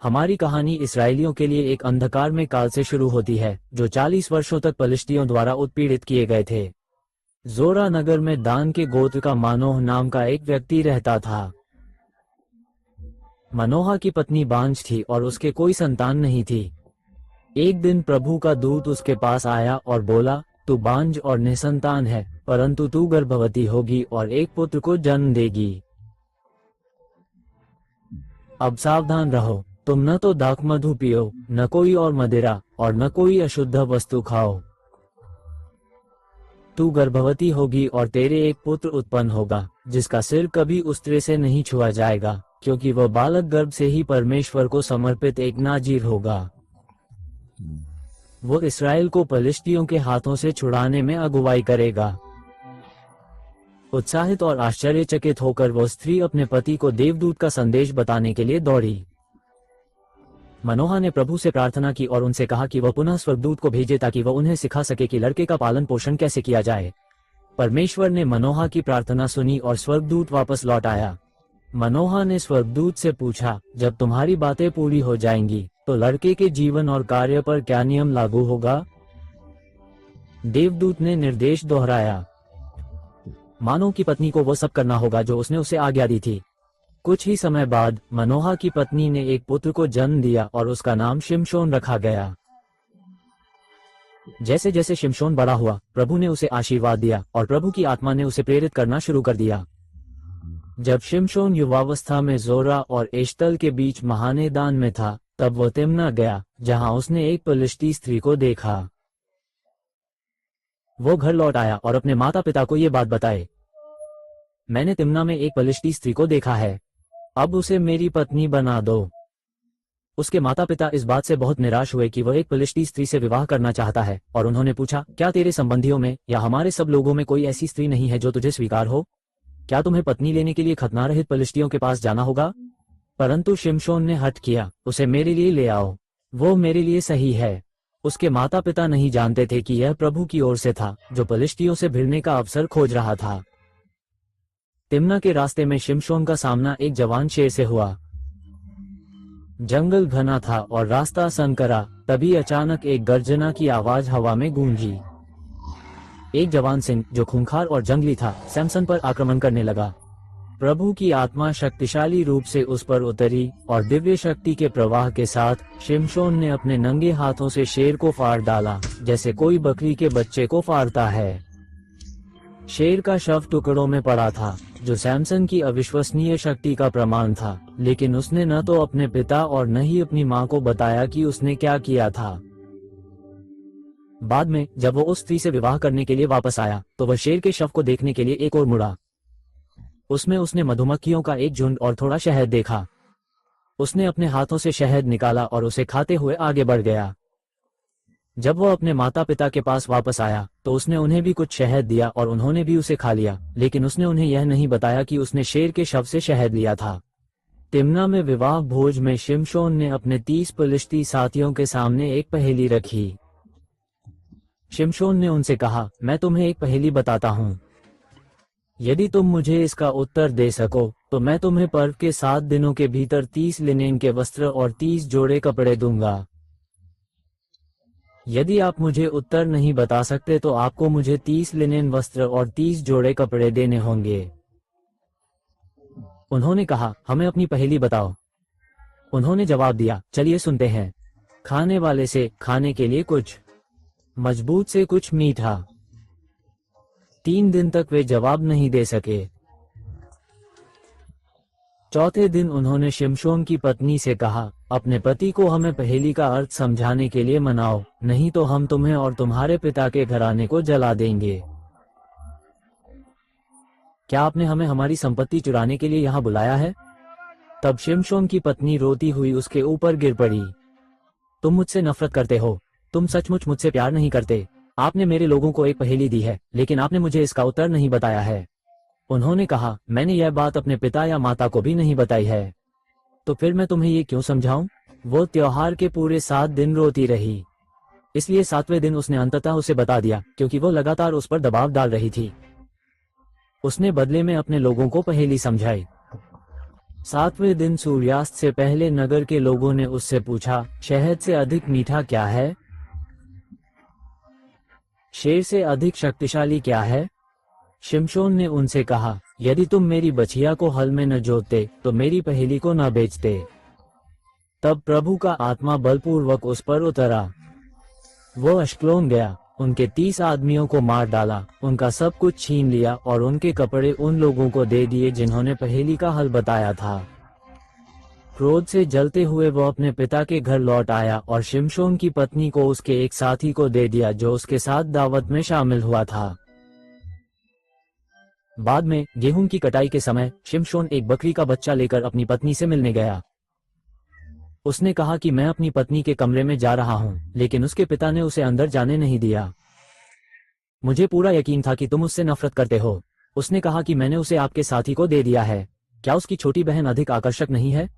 हमारी कहानी इसराइलियों के लिए एक अंधकार में काल से शुरू होती है, जो 40 वर्षों तक पलिश्तियों द्वारा उत्पीड़ित किए गए थे। जोरा नगर में दान के गोत्र का मानोह नाम का एक व्यक्ति रहता था। मनोहा की पत्नी बांझ थी और उसके कोई संतान नहीं थी। एक दिन प्रभु का दूत उसके पास आया और बोला, तू बांझ और निसंतान है, परंतु तू गर्भवती होगी और एक पुत्र को जन्म देगी। अब सावधान रहो, तुम न तो दाखमधु पियो, न कोई और मदिरा, और न कोई अशुद्ध वस्तु खाओ। तू गर्भवती होगी और तेरे एक पुत्र उत्पन्न होगा, जिसका सिर कभी उस्त्रे से नहीं छुआ जाएगा, क्योंकि वह बालक गर्भ से ही परमेश्वर को समर्पित एक नाजीर होगा। वो इस्राएल को पलिश्तियों के हाथों से छुड़ाने में अगुवाई करेगा। उत्साहित और आश्चर्यचकित होकर वो स्त्री अपने पति को देवदूत का संदेश बताने के लिए दौड़ी। मनोहा ने प्रभु से प्रार्थना की और उनसे कहा कि वह पुनः स्वर्गदूत को भेजे ताकि वह उन्हें सिखा सके कि लड़के का पालन पोषण कैसे किया जाए। परमेश्वर ने मनोहा की प्रार्थना सुनी और स्वर्गदूत वापस लौट आया। मनोहा ने स्वर्गदूत से पूछा, जब तुम्हारी बातें पूरी हो जाएंगी तो लड़के के जीवन और कार्य पर क्या नियम लागू होगा? देवदूत ने निर्देश दोहराया, मानो की पत्नी को वो सब करना होगा जो उसने उसे आज्ञा दी थी। कुछ ही समय बाद मनोहा की पत्नी ने एक पुत्र को जन्म दिया और उसका नाम शिमशोन रखा गया। जैसे जैसे शिमशोन बड़ा हुआ, प्रभु ने उसे आशीर्वाद दिया और प्रभु की आत्मा ने उसे प्रेरित करना शुरू कर दिया। जब शिमशोन युवावस्था में जोरा और एश्तल के बीच महानेदान में था, तब वो तिम्ना गया, जहां उसने एक पलिश्ती स्त्री को देखा। वो घर लौट आया और अपने माता पिता को ये बात बताए, मैंने तिम्ना में एक पलिश्ती स्त्री को देखा है, अब उसे मेरी पत्नी बना दो। उसके माता पिता इस बात से बहुत निराश हुए कि वह एक पलिश्ती स्त्री से विवाह करना चाहता है, और उन्होंने पूछा, क्या तेरे संबंधियों में या हमारे सब लोगों में कोई ऐसी स्त्री नहीं है जो तुझे स्वीकार हो? क्या तुम्हें पत्नी लेने के लिए खतना रहित पलिश्तियों के पास जाना होगा? परंतु शिमशोन ने हठ किया, उसे मेरे लिए ले आओ, वो मेरे लिए सही है। उसके माता पिता नहीं जानते थे कि यह प्रभु की ओर से था, जो पलिश्तियों से भिड़ने का अवसर खोज रहा था। तिम्ना के रास्ते में शिमशोन का सामना एक जवान शेर से हुआ। जंगल घना था और रास्ता संकरा, तभी अचानक एक गर्जना की आवाज हवा में गूंजी। एक जवान सिंह जो खूंखार और जंगली था, सैमसन पर आक्रमण करने लगा। प्रभु की आत्मा शक्तिशाली रूप से उस पर उतरी और दिव्य शक्ति के प्रवाह के साथ शिमशोन ने अपने नंगे हाथों से शेर को फाड़ डाला, जैसे कोई बकरी के बच्चे को फाड़ता है। शेर का शव टुकड़ों में पड़ा था, जो सैमसन की अविश्वसनीय शक्ति का प्रमाण था, लेकिन उसने न तो अपने पिता और न ही अपनी मां को बताया कि उसने क्या किया था। बाद में जब वो उस स्त्री से विवाह करने के लिए वापस आया, तो वह शेर के शव को देखने के लिए एक और मुड़ा। उसमें उसने मधुमक्खियों का एक झुंड और थोड़ा शहद देखा। उसने अपने हाथों से शहद निकाला और उसे खाते हुए आगे बढ़ गया। जब वह अपने माता पिता के पास वापस आया, तो उसने उन्हें भी कुछ शहद दिया और उन्होंने भी उसे खा लिया, लेकिन उसने उन्हें यह नहीं बताया कि उसने शेर के शव से शहद लिया था। तिम्ना में विवाह भोज में शिमशोन ने अपने 30 पलिश्ती साथियों के सामने एक पहेली रखी। शिमशोन ने उनसे कहा, मैं तुम्हें एक पहेली बताता हूँ। यदि तुम मुझे इसका उत्तर दे सको, तो मैं तुम्हें पर्व के 7 दिनों के भीतर 30 लिनेन के वस्त्र और 30 जोड़े कपड़े दूंगा। यदि आप मुझे उत्तर नहीं बता सकते तो आपको मुझे 30 लिनेन वस्त्र और 30 जोड़े कपड़े देने होंगे। उन्होंने कहा, हमें अपनी पहेली बताओ। उन्होंने जवाब दिया, चलिए सुनते हैं। खाने वाले से खाने के लिए कुछ, मजबूत से कुछ मीठा। 3 दिन तक वे जवाब नहीं दे सके। चौथे दिन उन्होंने शिमशोन की पत्नी से कहा, अपने पति को हमें पहेली का अर्थ समझाने के लिए मनाओ, नहीं तो हम तुम्हें और तुम्हारे पिता के घराने को जला देंगे। क्या आपने हमें हमारी संपत्ति चुराने के लिए यहाँ बुलाया है? तब शिमशोन की पत्नी रोती हुई उसके ऊपर गिर पड़ी। तुम मुझसे नफरत करते हो, तुम सचमुच मुझसे प्यार नहीं करते। आपने मेरे लोगों को एक पहेली दी है, लेकिन आपने मुझे इसका उत्तर नहीं बताया है। उन्होंने कहा, मैंने यह बात अपने पिता या माता को भी नहीं बताई है। तो फिर मैं तुम्हें ये क्यों समझाऊं? वो त्योहार के पूरे 7 दिन रोती रही, इसलिए 7वें दिन उसने अंततः उसे बता दिया, क्योंकि वो लगातार उस पर दबाव डाल रही थी। उसने बदले में अपने लोगों को पहेली समझाई। 7वें दिन सूर्यास्त से पहले नगर के लोगों ने उससे पूछा, शहद से अधिक मीठा क्या है? शेर से अधिक शक्तिशाली क्या है? शिमशोन ने उनसे कहा, यदि तुम मेरी बछिया को हल में न जोतते तो मेरी पहेली को न बेचते। तब प्रभु का आत्मा बलपूर्वक उस पर उतरा। वो अश्कलोन गया, उनके 30 आदमियों को मार डाला, उनका सब कुछ छीन लिया और उनके कपड़े उन लोगों को दे दिए जिन्होंने पहेली का हल बताया था। क्रोध से जलते हुए वो अपने पिता के घर लौट आया और शिमशोन की पत्नी को उसके एक साथी को दे दिया जो उसके साथ दावत में शामिल हुआ था। बाद में गेहूं की कटाई के समय शिमशोन एक बकरी का बच्चा लेकर अपनी पत्नी से मिलने गया। उसने कहा कि मैं अपनी पत्नी के कमरे में जा रहा हूं, लेकिन उसके पिता ने उसे अंदर जाने नहीं दिया। मुझे पूरा यकीन था कि तुम उससे नफरत करते हो। उसने कहा कि मैंने उसे आपके साथी को दे दिया है। क्या उसकी छोटी बहन अधिक आकर्षक नहीं है?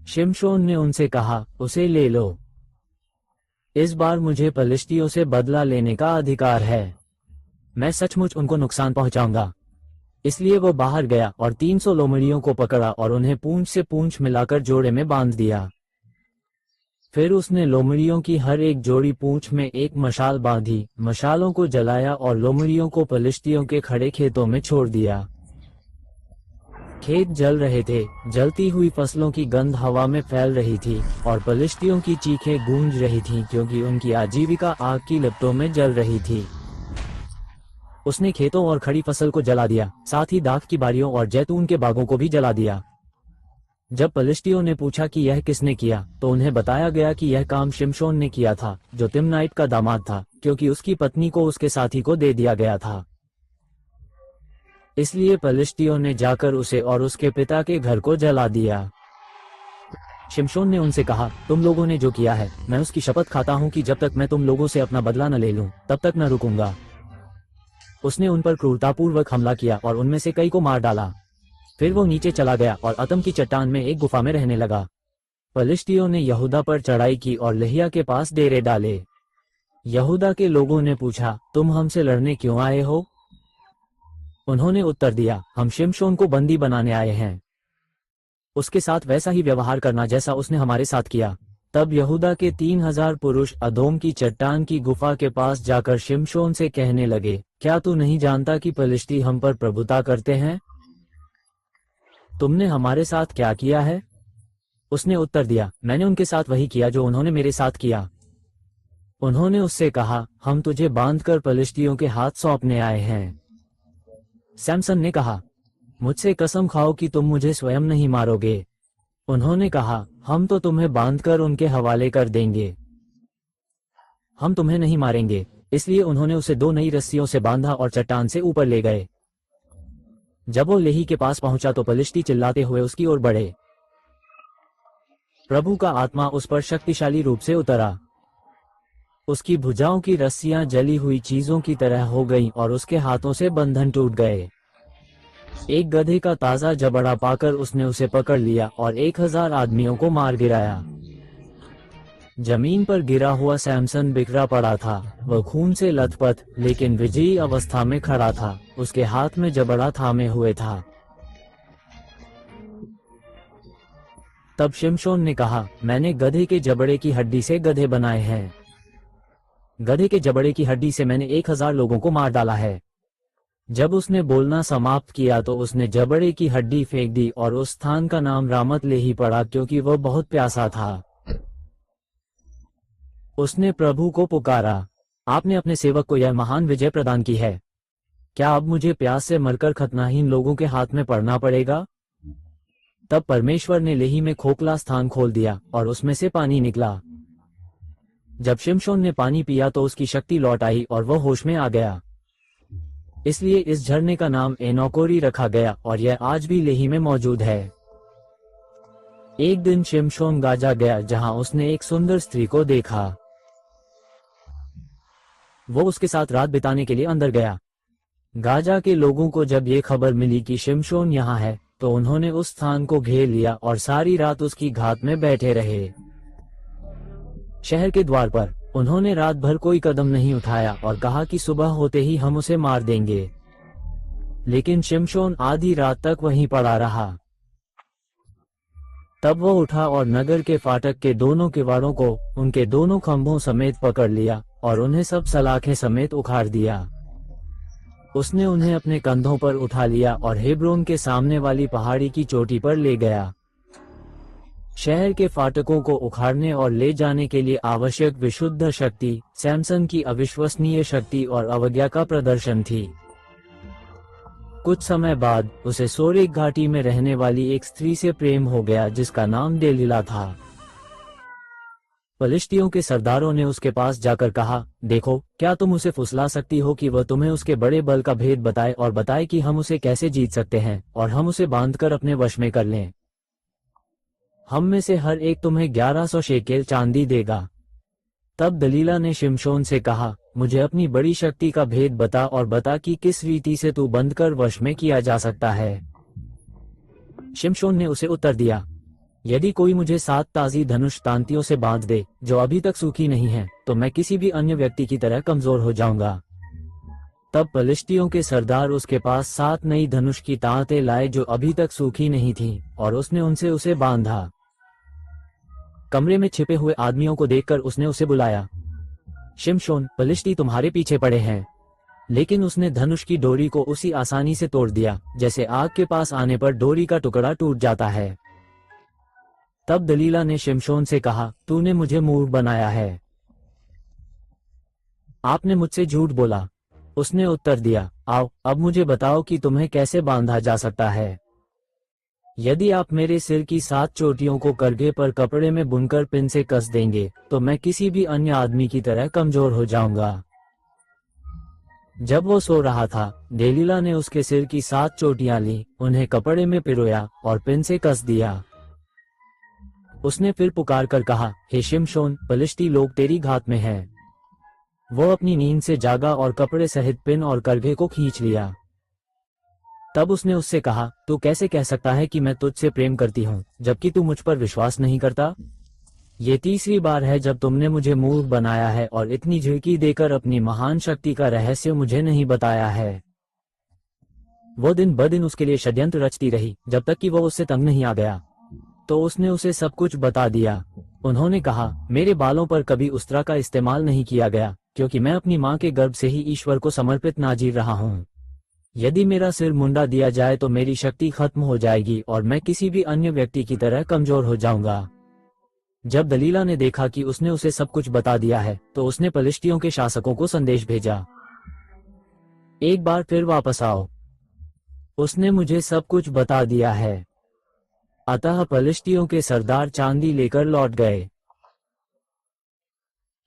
शिमशोन ने उनसे कहा, उसे ले लो। इस बार मुझे पलिश्तियों से बदला लेने का अधिकार है। मैं सचमुच उनको नुकसान पहुंचाऊंगा। इसलिए वो बाहर गया और 300 लोमड़ियों को पकड़ा और उन्हें पूंछ से पूंछ मिलाकर जोड़े में बांध दिया। फिर उसने लोमड़ियों की हर एक जोड़ी पूंछ में एक मशाल बांधी, मशालों को जलाया और लोमड़ियों को पलिश्तियों के खड़े खेतों में छोड़ दिया। खेत जल रहे थे, जलती हुई फसलों की गंध हवा में फैल रही थी और पलिश्तियों की चीखें गूंज रही थीं क्योंकि उनकी आजीविका आग की लपटों में जल रही थी। उसने खेतों और खड़ी फसल को जला दिया, साथ ही दाख की बारियों और जैतून के बागों को भी जला दिया। जब पलिश्तियों ने पूछा कि यह किसने किया, तो उन्हें बताया गया कि यह काम शिमशोन ने किया था, जो तिम्नाइट का दामाद था, क्योंकि उसकी पत्नी को उसके साथी को दे दिया गया था। इसलिए पलिश्तियों ने जाकर उसे और उसके पिता के घर को जला दिया। शिमशोन ने उनसे कहा, तुम लोगों ने जो किया है, मैं उसकी शपथ खाता हूं कि जब तक मैं तुम लोगों से अपना बदला न ले लूं, तब तक न रुकूंगा। उसने उन पर क्रूरतापूर्वक हमला किया और उनमें से कई को मार डाला। फिर वो नीचे चला गया और अतम की चट्टान में एक गुफा में रहने लगा। पलिश्तियों ने यहूदा पर चढ़ाई की और लहिया के पास डेरे डाले। यहूदा के लोगों ने पूछा, तुम हमसे लड़ने क्यों आए हो? उन्होंने उत्तर दिया, हम शिमशोन को बंदी बनाने आए हैं। उसके साथ वैसा ही व्यवहार करना जैसा उसने हमारे साथ किया। तब यहूदा के 3000 पुरुष अदोम की चट्टान की गुफा के पास जाकर शिमशोन से कहने लगे, क्या तू नहीं जानता कि पलिश्ती हम पर प्रभुता करते हैं? तुमने हमारे साथ क्या किया है? उसने उत्तर दिया, मैंने उनके साथ वही किया जो उन्होंने मेरे साथ किया। उन्होंने उससे कहा, हम तुझे बांधकर पलिश्तियों के हाथ सौंपने आए हैं। सैमसन ने कहा, मुझसे कसम खाओ कि तुम मुझे स्वयं नहीं मारोगे। उन्होंने कहा, हम तो तुम्हें बांधकर उनके हवाले कर देंगे। हम तुम्हें नहीं मारेंगे। इसलिए उन्होंने उसे 2 नई रस्सियों से बांधा और चट्टान से ऊपर ले गए। जब वो लेही के पास पहुंचा तो पलिश्ती चिल्लाते हुए उसकी ओर बढ़े। प्रभु का आत्मा उस पर शक्तिशाली रूप से उतरा। उसकी भुजाओं की रस्सियां जली हुई चीजों की तरह हो गईं और उसके हाथों से बंधन टूट गए। एक गधे का ताजा जबड़ा पाकर उसने उसे पकड़ लिया और 1000 आदमियों को मार गिराया। जमीन पर गिरा हुआ सैमसन बिखरा पड़ा था। वह खून से लथपथ लेकिन विजयी अवस्था में खड़ा था। उसके हाथ में जबड़ा थामे हुए था। तब शिमशोन ने कहा, मैंने गधे के जबड़े की हड्डी से गधे बनाए हैं। गधे के जबड़े की हड्डी से मैंने 1000 लोगों को मार डाला है। जब उसने बोलना समाप्त किया तो उसने जबड़े की हड्डी फेंक दी और उस स्थान का नाम रामत लेही पड़ा क्योंकि वह बहुत प्यासा था। उसने प्रभु को पुकारा, आपने अपने सेवक को यह महान विजय प्रदान की है। क्या अब मुझे प्यास से मरकर खतनाहीन लोगों के हाथ में पड़ना पड़ेगा? तब परमेश्वर ने लेही में खोखला स्थान खोल दिया और उसमें से पानी निकला। जब शिमशोन ने पानी पिया तो उसकी शक्ति लौट आई और वह होश में आ गया। इसलिए इस झरने का नाम एनोकोरी रखा गया और यह आज भी लेही में मौजूद है। एक दिन शिमशोन गाजा गया जहां उसने एक सुंदर स्त्री को देखा। वो उसके साथ रात बिताने के लिए अंदर गया। गाजा के लोगों को जब ये खबर मिली कि शिमशोन यहाँ है तो उन्होंने उस स्थान को घेर लिया और सारी रात उसकी घात में बैठे रहे। शहर के द्वार पर उन्होंने रात भर कोई कदम नहीं उठाया और कहा कि सुबह होते ही हम उसे मार देंगे। लेकिन शिमशोन आधी रात तक वहीं पड़ा रहा। तब वो उठा और नगर के फाटक के दोनों किवाड़ों को उनके दोनों खंभों समेत पकड़ लिया और उन्हें सब सलाखें समेत उखाड़ दिया। उसने उन्हें अपने कंधों पर उठा लिया और हेब्रोन के सामने वाली पहाड़ी की चोटी पर ले गया। शहर के फाटकों को उखाड़ने और ले जाने के लिए आवश्यक विशुद्ध शक्ति सैमसन की अविश्वसनीय शक्ति और अवज्ञा का प्रदर्शन थी। कुछ समय बाद उसे सोरेक घाटी में रहने वाली एक स्त्री से प्रेम हो गया जिसका नाम डेलीला था। पलिश्तियों के सरदारों ने उसके पास जाकर कहा, देखो, क्या तुम उसे फुसला सकती हो कि वह तुम्हें उसके बड़े बल का भेद बताए और बताए कि हम उसे कैसे जीत सकते हैं और हम उसे बांधकर अपने वश में कर लें। हम में से हर एक तुम्हें 1100 शेकेल चांदी देगा। तब दलीला ने शिमशोन से कहा, मुझे अपनी बड़ी शक्ति का भेद बता और बता कि किस रीति से तू बंद कर वश में किया जा सकता है। शिमशोन ने उसे उत्तर दिया, यदि कोई मुझे 7 ताजी धनुष तांतियों से बांध दे जो अभी तक सूखी नहीं है, तो मैं किसी भी अन्य व्यक्ति की तरह कमजोर हो जाऊंगा। तब पलिश्तियों के सरदार उसके पास 7 नई धनुष की तांतें लाए जो अभी तक सूखी नहीं थीं, और उसने उनसे उसे बांधा। कमरे में छिपे हुए आदमियों को देखकर उसने उसे बुलाया, शिमशोन, पलिश्ती तुम्हारे पीछे पड़े हैं। लेकिन उसने धनुष की डोरी को उसी आसानी से तोड़ दिया जैसे आग के पास आने पर डोरी का टुकड़ा टूट जाता है। तब दलीला ने शिमशोन से कहा, तूने मुझे मूर्ख बनाया है। आपने मुझसे झूठ बोला। उसने उत्तर दिया, आओ, अब मुझे बताओ कि तुम्हें कैसे बांधा जा सकता है। यदि आप मेरे सिर की 7 चोटियों को करघे पर कपड़े में बुनकर पिन से कस देंगे, तो मैं किसी भी अन्य आदमी की तरह कमजोर हो जाऊंगा। जब वो सो रहा था, डेलीला ने उसके सिर की 7 चोटियां ली, उन्हें कपड़े में पिरोया और पिन से कस दिया। उसने फिर पुकार कर कहा, हे शिमशोन, पलिश्ती लोग तेरी घात में हैं। वो अपनी नींद से जागा और कपड़े सहित पिन और करघे को खींच लिया। तब उसने उससे कहा, तू कैसे कह सकता है कि मैं तुझसे प्रेम करती हूँ, जबकि तू मुझ पर विश्वास नहीं करता? ये 3री बार है जब तुमने मुझे मूर्ख बनाया है और इतनी झिड़की देकर अपनी महान शक्ति का रहस्य मुझे नहीं बताया है। वो दिन ब दिन उसके लिए षड्यंत्र रचती रही, जब तक कि वो उससे तंग नहीं आ गया। तो उसने उसे सब कुछ बता दिया। उन्होंने कहा, मेरे बालों पर कभी उस्त्रा का इस्तेमाल नहीं किया गया, क्योंकि मैं अपनी माँ के गर्भ से ही ईश्वर को समर्पित नाजीर रहा हूँ। यदि मेरा सिर मुंडा दिया जाए तो मेरी शक्ति खत्म हो जाएगी और मैं किसी भी अन्य व्यक्ति की तरह कमजोर हो जाऊंगा। जब दलीला ने देखा कि उसने उसे सब कुछ बता दिया है, तो उसने पलिश्तियों के शासकों को संदेश भेजा, एक बार फिर वापस आओ, उसने मुझे सब कुछ बता दिया है। अतः पलिश्तियों के सरदार चांदी लेकर लौट गए।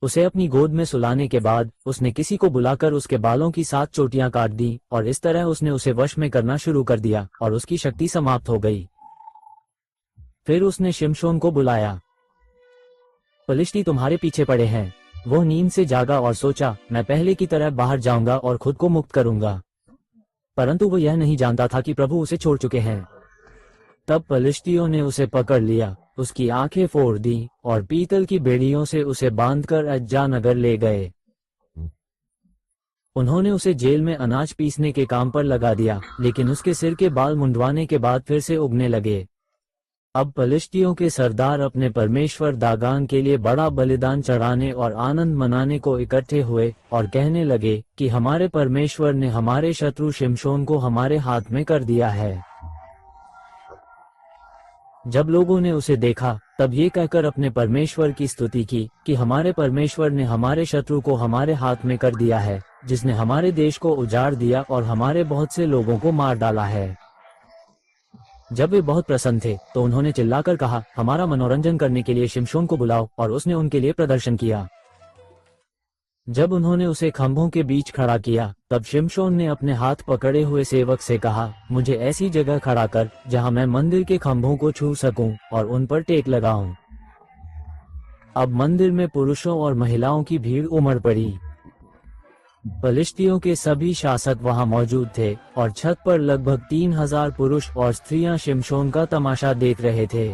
उसे अपनी गोद में सुलाने के बाद उसने किसी को बुलाकर उसके बालों की 7 चोटियां काट दी और इस तरह उसने उसे वश में करना शुरू कर दिया और उसकी शक्ति समाप्त हो गई। फिर उसने शिमशोन को बुलाया, पलिश्ती तुम्हारे पीछे पड़े हैं। वो नींद से जागा और सोचा, मैं पहले की तरह बाहर जाऊंगा और खुद को मुक्त करूंगा। परंतु वो यह नहीं जानता था कि प्रभु उसे छोड़ चुके हैं। तब पलिश्तियों ने उसे पकड़ लिया, उसकी आंखें फोड़ दी और पीतल की बेड़ियों से उसे बांधकर अज्जा नगर ले गए। उन्होंने उसे जेल में अनाज पीसने के काम पर लगा दिया, लेकिन उसके सिर के बाल मुंडवाने के बाद फिर से उगने लगे। अब पलिश्तियों के सरदार अपने परमेश्वर दागान के लिए बड़ा बलिदान चढ़ाने और आनंद मनाने को इकट्ठे हुए और कहने लगे कि हमारे परमेश्वर ने हमारे शत्रु शिमशोन को हमारे हाथ में कर दिया है। जब लोगों ने उसे देखा, तब ये कहकर अपने परमेश्वर की स्तुति की कि हमारे परमेश्वर ने हमारे शत्रु को हमारे हाथ में कर दिया है, जिसने हमारे देश को उजाड़ दिया और हमारे बहुत से लोगों को मार डाला है। जब वे बहुत प्रसन्न थे, तो उन्होंने चिल्लाकर कहा, हमारा मनोरंजन करने के लिए शिमशोन को बुलाओ, और उसने उनके लिए प्रदर्शन किया। जब उन्होंने उसे खंभों के बीच खड़ा किया, तब शिमशोन ने अपने हाथ पकड़े हुए सेवक से कहा, मुझे ऐसी जगह खड़ा कर जहां मैं मंदिर के खंभों को छू सकूं और उन पर टेक लगाऊं। अब मंदिर में पुरुषों और महिलाओं की भीड़ उमड़ पड़ी। पलिश्तियों के सभी शासक वहां मौजूद थे और छत पर लगभग 3000 पुरुष और स्त्रियां शिमशोन का तमाशा देख रहे थे।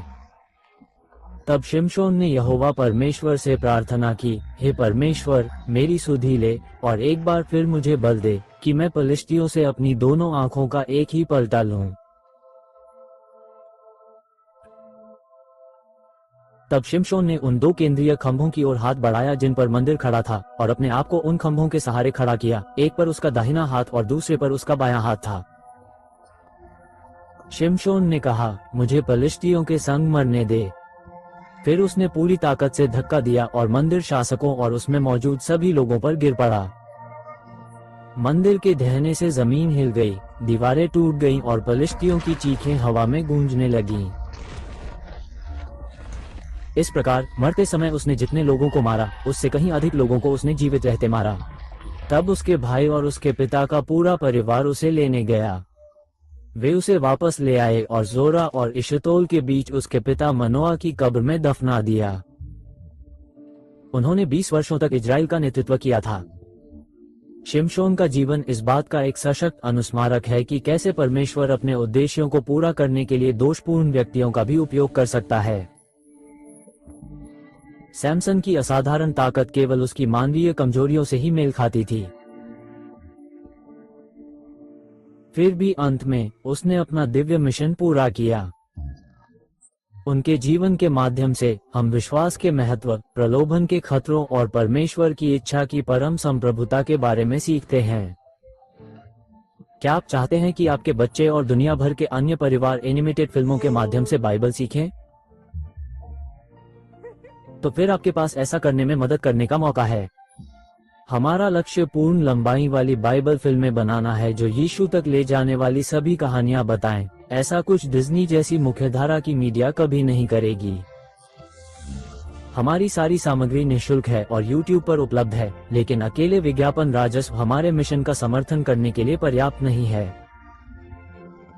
तब शिमशोन ने यहोवा परमेश्वर से प्रार्थना की, हे परमेश्वर, मेरी सुधि ले और एक बार फिर मुझे बल दे कि मैं पलिश्तियों से अपनी दोनों आंखों का एक ही पलटा लूं। तब शिमशोन ने उन 2 केंद्रीय खंभों की ओर हाथ बढ़ाया जिन पर मंदिर खड़ा था, और अपने आप को उन खंभों के सहारे खड़ा किया। एक पर उसका दाहिना हाथ और दूसरे पर उसका बायां हाथ था। शिमशोन ने कहा, मुझे पलिश्तियों के संग मरने दे। फिर उसने पूरी ताकत से धक्का दिया और मंदिर शासकों और उसमें मौजूद सभी लोगों पर गिर पड़ा। मंदिर के ढहने से जमीन हिल गई, दीवारें टूट गईं और पलिश्तियों की चीखें हवा में गूंजने लगीं। इस प्रकार मरते समय उसने जितने लोगों को मारा, उससे कहीं अधिक लोगों को उसने जीवित रहते मारा। तब उसके भाई और उसके पिता का पूरा परिवार उसे लेने गया। वे उसे वापस ले आए और जोरा और इश्तोल के बीच उसके पिता मनोआ की कब्र में दफना दिया। उन्होंने 20 वर्षों तक इजराइल का नेतृत्व किया था। शिमशोन का जीवन इस बात का एक सशक्त अनुस्मारक है कि कैसे परमेश्वर अपने उद्देश्यों को पूरा करने के लिए दोषपूर्ण व्यक्तियों का भी उपयोग कर सकता है। सैमसन की असाधारण ताकत केवल उसकी मानवीय कमजोरियों से ही मेल खाती थी। फिर भी अंत में उसने अपना दिव्य मिशन पूरा किया। उनके जीवन के माध्यम से हम विश्वास के महत्व, प्रलोभन के खतरों और परमेश्वर की इच्छा की परम संप्रभुता के बारे में सीखते हैं। क्या आप चाहते हैं कि आपके बच्चे और दुनिया भर के अन्य परिवार एनिमेटेड फिल्मों के माध्यम से बाइबल सीखें? तो फिर आपके पास ऐसा करने में मदद करने का मौका है। हमारा लक्ष्य पूर्ण लंबाई वाली बाइबल फिल्में बनाना है जो यीशु तक ले जाने वाली सभी कहानियां बताएं। ऐसा कुछ डिज्नी जैसी मुख्यधारा की मीडिया कभी नहीं करेगी। हमारी सारी सामग्री निःशुल्क है और YouTube पर उपलब्ध है, लेकिन अकेले विज्ञापन राजस्व हमारे मिशन का समर्थन करने के लिए पर्याप्त नहीं है।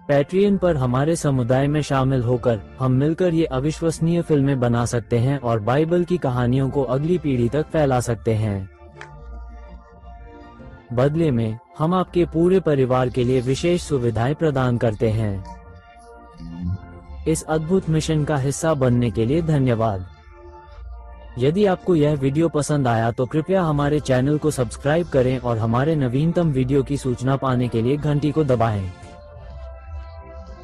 पैट्रियन पर हमारे समुदाय में शामिल होकर हम मिलकर ये अविश्वसनीय फिल्में बना सकते हैं और बाइबल की कहानियों को अगली पीढ़ी तक फैला सकते हैं। बदले में हम आपके पूरे परिवार के लिए विशेष सुविधाएं प्रदान करते हैं। इस अद्भुत मिशन का हिस्सा बनने के लिए धन्यवाद। यदि आपको यह वीडियो पसंद आया तो कृपया हमारे चैनल को सब्सक्राइब करें और हमारे नवीनतम वीडियो की सूचना पाने के लिए घंटी को दबाएं।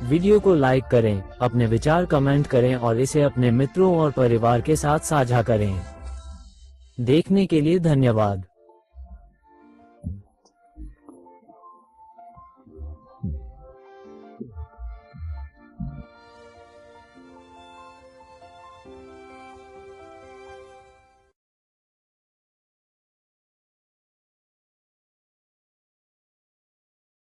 वीडियो को लाइक करें, अपने विचार कमेंट करें और इसे अपने मित्रों और परिवार के साथ साझा करें। देखने के लिए धन्यवाद।